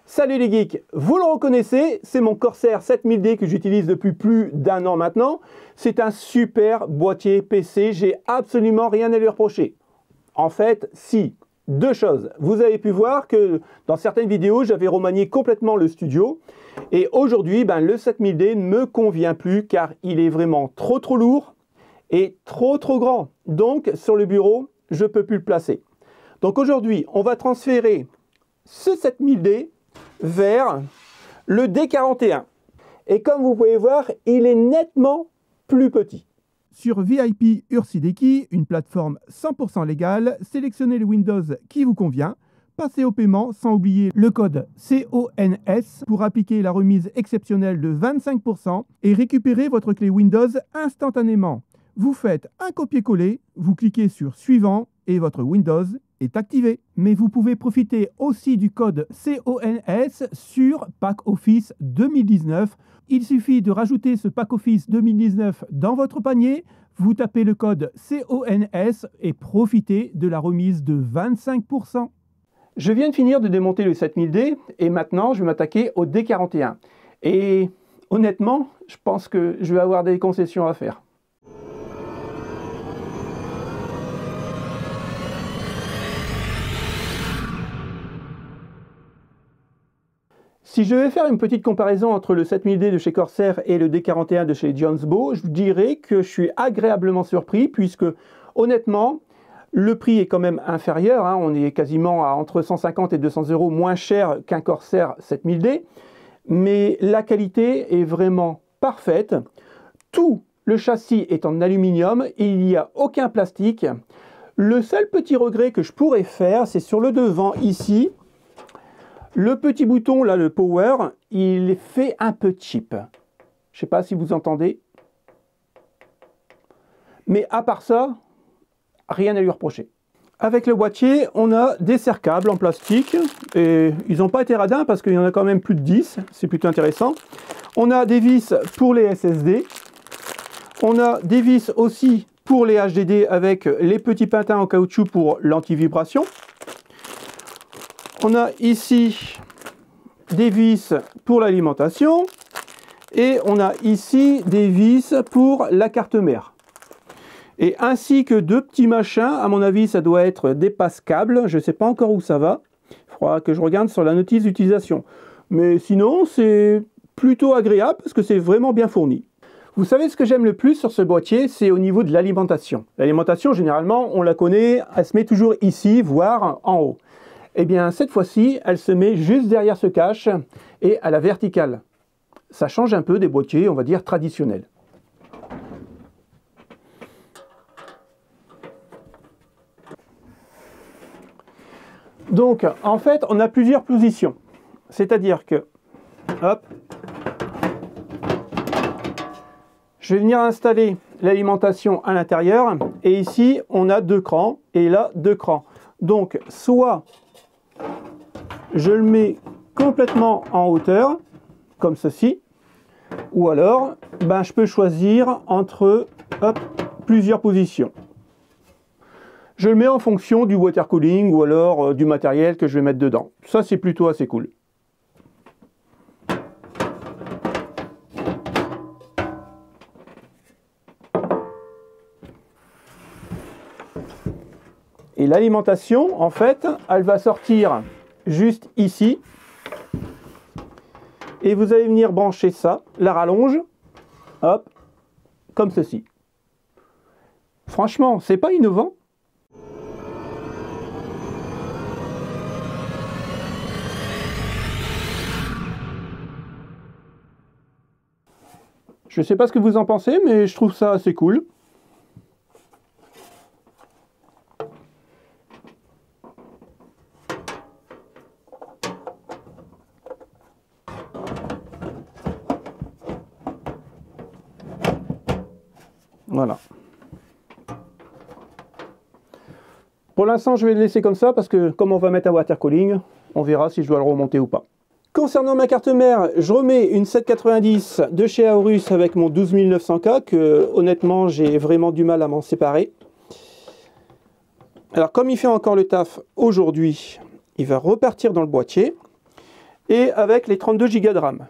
Salut les geeks, vous le reconnaissez, c'est mon Corsair 7000D que j'utilise depuis plus d'1 an maintenant. C'est un super boîtier PC, j'ai absolument rien à lui reprocher. En fait, si, deux choses. Vous avez pu voir que dans certaines vidéos, j'avais remanié complètement le studio. Et aujourd'hui, le 7000D ne me convient plus car il est vraiment trop lourd et trop grand. Donc sur le bureau, je ne peux plus le placer. Donc aujourd'hui, on va transférer ce 7000D vers le D41. Et comme vous pouvez voir, il est nettement plus petit. Sur VIP Ursideki, une plateforme 100% légale, sélectionnez le Windows qui vous convient, passez au paiement sans oublier le code CONS pour appliquer la remise exceptionnelle de 25% et récupérer votre clé Windows instantanément. Vous faites un copier-coller, vous cliquez sur Suivant et votre Windows est activé. Mais vous pouvez profiter aussi du code CONS sur Pack Office 2019. Il suffit de rajouter ce Pack Office 2019 dans votre panier, vous tapez le code CONS et profitez de la remise de 25%. Je viens de finir de démonter le 7000D et maintenant je vais m'attaquer au D41. Et honnêtement, je pense que je vais avoir des concessions à faire. Si je vais faire une petite comparaison entre le 7000D de chez Corsair et le D41 de chez Jonsbo, je dirais que je suis agréablement surpris puisque honnêtement, le prix est quand même inférieur. On est quasiment à entre 150 et 200 € moins cher qu'un Corsair 7000D. Mais la qualité est vraiment parfaite. Tout le châssis est en aluminium et il n'y a aucun plastique. Le seul petit regret que je pourrais faire, c'est sur le devant ici. Le petit bouton, là, le Power, il est fait un peu cheap. Je ne sais pas si vous entendez. Mais à part ça, rien à lui reprocher. Avec le boîtier, on a des serre-câbles en plastique. Et ils n'ont pas été radins parce qu'il y en a quand même plus de 10. C'est plutôt intéressant. On a des vis pour les SSD. On a des vis aussi pour les HDD avec les petits pintins en caoutchouc pour l'anti-vibration. On a ici des vis pour l'alimentation et on a ici des vis pour la carte mère. Et ainsi que deux petits machins, à mon avis ça doit être des passe-câbles, je ne sais pas encore où ça va. Il faudra que je regarde sur la notice d'utilisation. Mais sinon c'est plutôt agréable parce que c'est vraiment bien fourni. Vous savez ce que j'aime le plus sur ce boîtier, c'est au niveau de l'alimentation. L'alimentation généralement on la connaît, elle se met toujours ici, voire en haut. Eh bien, cette fois-ci, elle se met juste derrière ce cache et à la verticale. Ça change un peu des boîtiers, on va dire, traditionnels. Donc, en fait, on a plusieurs positions. C'est-à-dire que, hop, je vais venir installer l'alimentation à l'intérieur. Et ici, on a deux crans et là, deux crans. Donc, soit je le mets complètement en hauteur, comme ceci, ou alors je peux choisir entre plusieurs positions. Je le mets en fonction du water cooling ou alors du matériel que je vais mettre dedans. Ça, c'est plutôt assez cool. Et l'alimentation, en fait, elle va sortir juste ici. Et vous allez venir brancher ça, la rallonge, hop, comme ceci. Franchement, c'est pas innovant. Je sais pas ce que vous en pensez, mais je trouve ça assez cool. Voilà. Pour l'instant, je vais le laisser comme ça parce que comme on va mettre un water cooling, on verra si je dois le remonter ou pas. Concernant ma carte mère, je remets une 790 de chez Aorus avec mon 12900K que honnêtement, j'ai vraiment du mal à m'en séparer. Alors comme il fait encore le taf aujourd'hui, il va repartir dans le boîtier. et avec les 32 Go de RAM.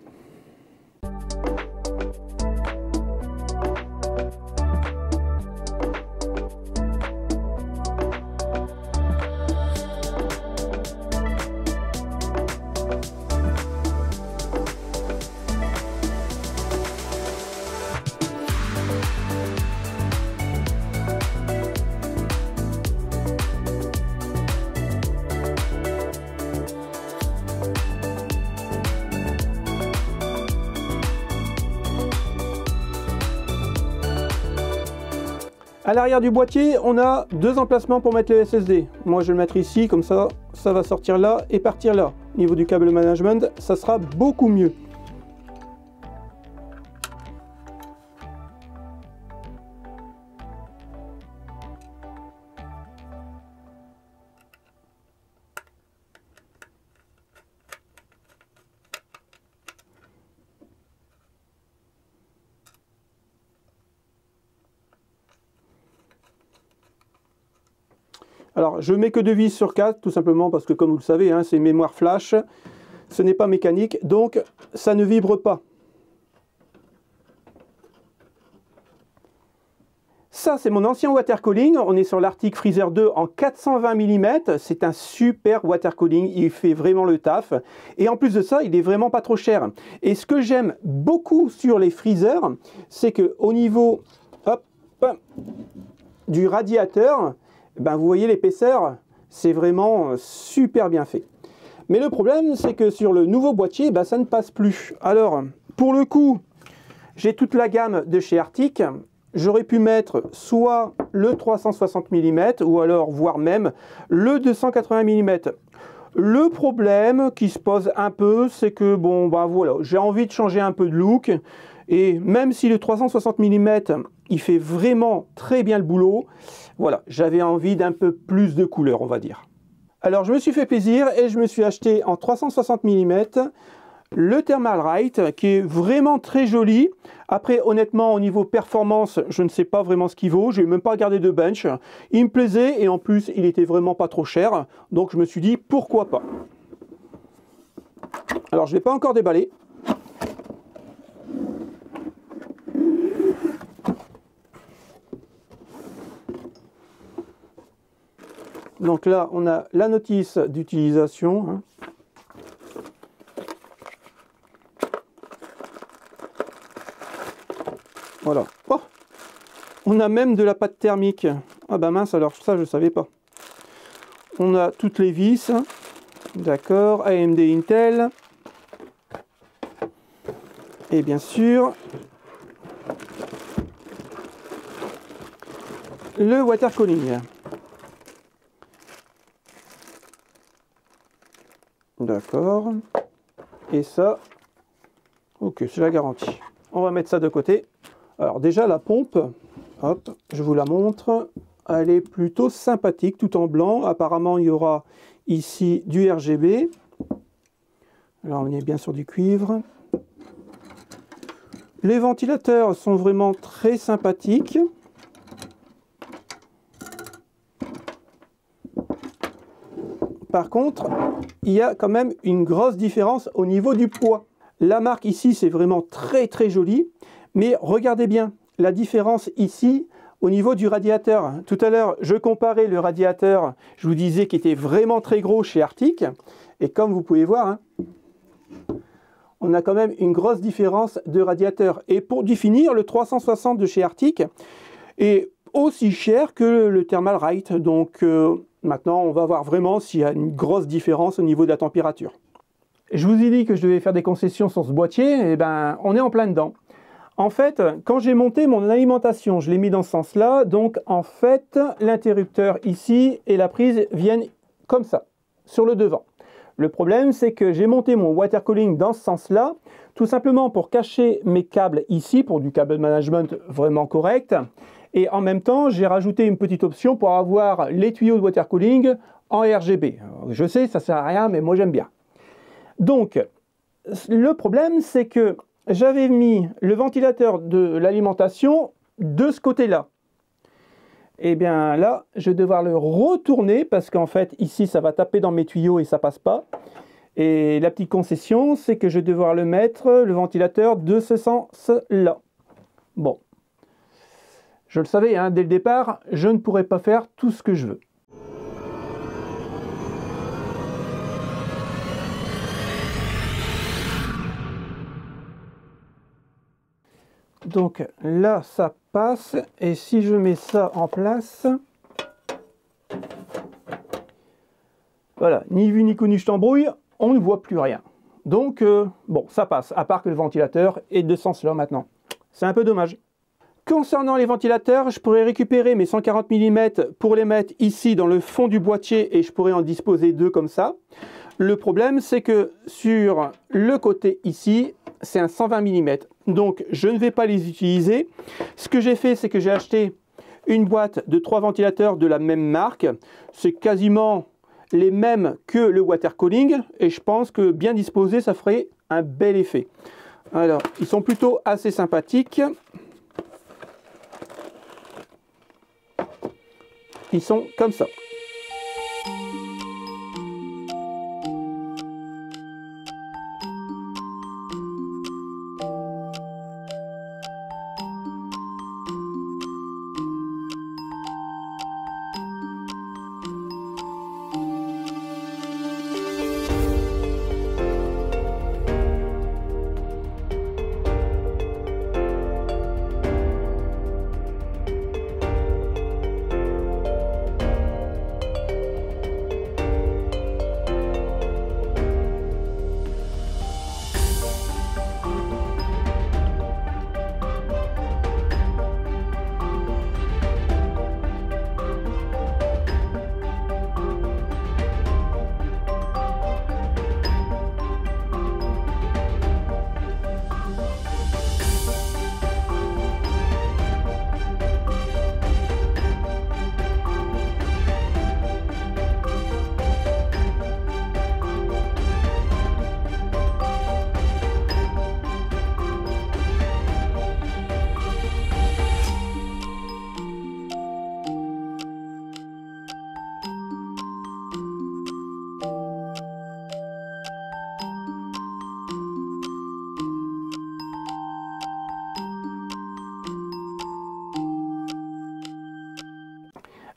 À l'arrière du boîtier, on a deux emplacements pour mettre le SSD. Moi, je vais le mettre ici, comme ça, ça va sortir là et partir là. Au niveau du câble management, ça sera beaucoup mieux. Alors, je mets que 2 vis sur 4, tout simplement parce que, comme vous le savez, hein, c'est mémoire flash, ce n'est pas mécanique, donc ça ne vibre pas. Ça, c'est mon ancien water cooling. On est sur l'Arctic Freezer 2 en 420 mm. C'est un super water cooling. Il fait vraiment le taf. Et en plus de ça, il est vraiment pas trop cher. Et ce que j'aime beaucoup sur les freezers, c'est qu'au niveau du radiateur, ben, vous voyez l'épaisseur, c'est vraiment super bien fait. Mais le problème, c'est que sur le nouveau boîtier, ben, ça ne passe plus. Alors, pour le coup, j'ai toute la gamme de chez Arctic. J'aurais pu mettre soit le 360 mm ou alors, voire même, le 280 mm. Le problème qui se pose un peu, c'est que, bon, ben voilà, j'ai envie de changer un peu de look. Et même si le 360 mm, il fait vraiment très bien le boulot, voilà, j'avais envie d'un peu plus de couleur, on va dire. Alors, je me suis fait plaisir et je me suis acheté en 360 mm le Thermalright, qui est vraiment très joli. Après, honnêtement, au niveau performance, je ne sais pas vraiment ce qu'il vaut. Je n'ai même pas regardé de bench. Il me plaisait et en plus, il était vraiment pas trop cher. Donc, je me suis dit, pourquoi pas. Alors, je ne l'ai pas encore déballé. Donc là, on a la notice d'utilisation. Hein. Voilà. Oh, on a même de la pâte thermique. Ah bah mince, alors ça, je ne savais pas. On a toutes les vis. D'accord. AMD Intel. Et bien sûr, le water cooling. D'accord. Et ça, ok, c'est la garantie. On va mettre ça de côté. Alors déjà, la pompe, hop, je vous la montre. Elle est plutôt sympathique, tout en blanc. Apparemment, il y aura ici du RGB. Là, on est bien sur du cuivre. Les ventilateurs sont vraiment très sympathiques. Par contre, il y a quand même une grosse différence au niveau du poids. La marque ici, c'est vraiment très très joli. Mais regardez bien la différence ici au niveau du radiateur. Tout à l'heure, je comparais le radiateur, je vous disais qu'il était vraiment très gros chez Arctic. Et comme vous pouvez voir, hein, on a quand même une grosse différence de radiateur. Et pour définir, le 360 de chez Arctic est aussi cher que le Thermalright. Donc maintenant, on va voir vraiment s'il y a une grosse différence au niveau de la température. Je vous ai dit que je devais faire des concessions sur ce boîtier, et ben on est en plein dedans. En fait, quand j'ai monté mon alimentation, je l'ai mis dans ce sens-là. Donc en fait, l'interrupteur ici et la prise viennent comme ça, sur le devant. Le problème, c'est que j'ai monté mon water cooling dans ce sens-là, tout simplement pour cacher mes câbles ici, pour du câble management vraiment correct. Et en même temps, j'ai rajouté une petite option pour avoir les tuyaux de water cooling en RGB. Je sais, ça sert à rien, mais moi j'aime bien. Donc, le problème, c'est que j'avais mis le ventilateur de l'alimentation de ce côté-là. Et bien là, je vais devoir le retourner parce qu'en fait, ici, ça va taper dans mes tuyaux et ça passe pas. Et la petite concession, c'est que je vais devoir le mettre, le ventilateur, de ce sens-là. Bon, je le savais, hein, dès le départ, je ne pourrais pas faire tout ce que je veux. Donc là, ça passe, et si je mets ça en place, voilà, ni vu ni connu, je t'embrouille, on ne voit plus rien. Donc, bon, ça passe, à part que le ventilateur est de ce sens-là maintenant. C'est un peu dommage. Concernant les ventilateurs, je pourrais récupérer mes 140 mm pour les mettre ici dans le fond du boîtier et je pourrais en disposer deux comme ça. Le problème, c'est que sur le côté ici, c'est un 120 mm. Donc, je ne vais pas les utiliser. Ce que j'ai fait, c'est que j'ai acheté une boîte de 3 ventilateurs de la même marque. C'est quasiment les mêmes que le water cooling et je pense que bien disposé ça ferait un bel effet. Alors ils sont plutôt assez sympathiques, ils sont comme ça.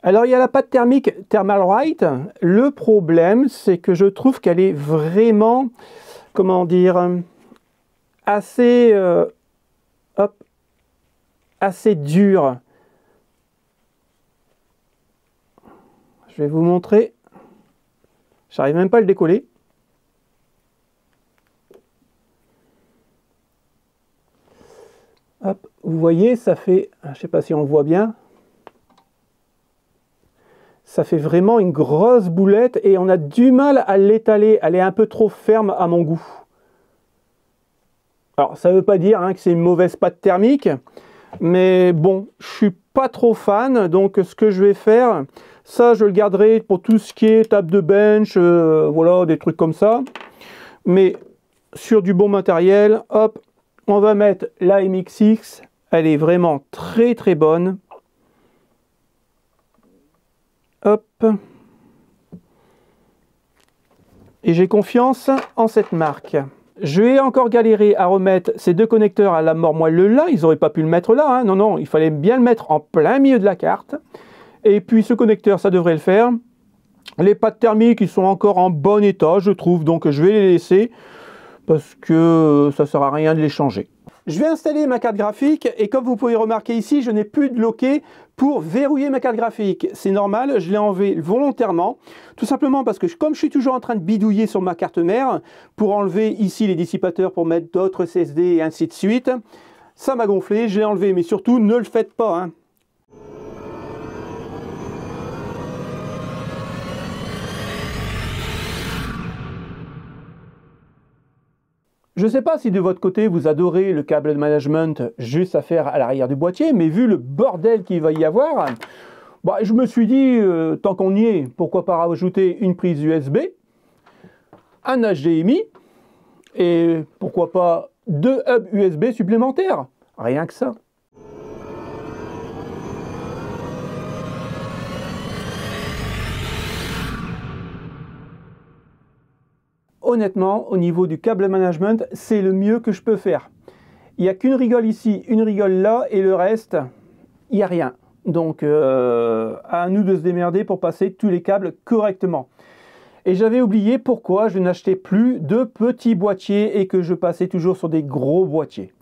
Alors il y a la pâte thermique Thermalright. Le problème, c'est que je trouve qu'elle est vraiment, comment dire, assez, assez dure. Je vais vous montrer. J'arrive même pas à le décoller. Hop, vous voyez, ça fait, je ne sais pas si on le voit bien. Ça fait vraiment une grosse boulette et on a du mal à l'étaler. Elle est un peu trop ferme à mon goût. Alors, ça ne veut pas dire hein, que c'est une mauvaise pâte thermique. Mais bon, je ne suis pas trop fan. Donc, ce que je vais faire, ça, je le garderai pour tout ce qui est table de bench. Voilà, des trucs comme ça. Mais sur du bon matériel, hop, on va mettre la MXX. Elle est vraiment très très bonne. Hop. Et j'ai confiance en cette marque. Je vais encore galérer à remettre ces deux connecteurs à la mort moelleux là. Ils n'auraient pas pu le mettre là. Hein. Non, non, il fallait bien le mettre en plein milieu de la carte. Et puis ce connecteur, ça devrait le faire. Les pâtes thermiques, ils sont encore en bon état, je trouve. Donc je vais les laisser parce que ça ne sert à rien de les changer. Je vais installer ma carte graphique et comme vous pouvez remarquer ici, je n'ai plus de loquet pour verrouiller ma carte graphique. C'est normal, je l'ai enlevé volontairement, tout simplement parce que comme je suis toujours en train de bidouiller sur ma carte mère, pour enlever ici les dissipateurs pour mettre d'autres CSD et ainsi de suite, ça m'a gonflé, je l'ai enlevé, mais surtout ne le faites pas. Hein. Je ne sais pas si de votre côté vous adorez le câble de management juste à faire à l'arrière du boîtier, mais vu le bordel qu'il va y avoir, bah, je me suis dit, tant qu'on y est, pourquoi pas rajouter une prise USB, un HDMI, et pourquoi pas 2 hubs USB supplémentaires, rien que ça. honnêtement, au niveau du câble management, c'est le mieux que je peux faire. Il n'y a qu'une rigole ici, une rigole là, et le reste, il n'y a rien. Donc, à nous de se démerder pour passer tous les câbles correctement. Et j'avais oublié pourquoi je n'achetais plus de petits boîtiers et que je passais toujours sur des gros boîtiers.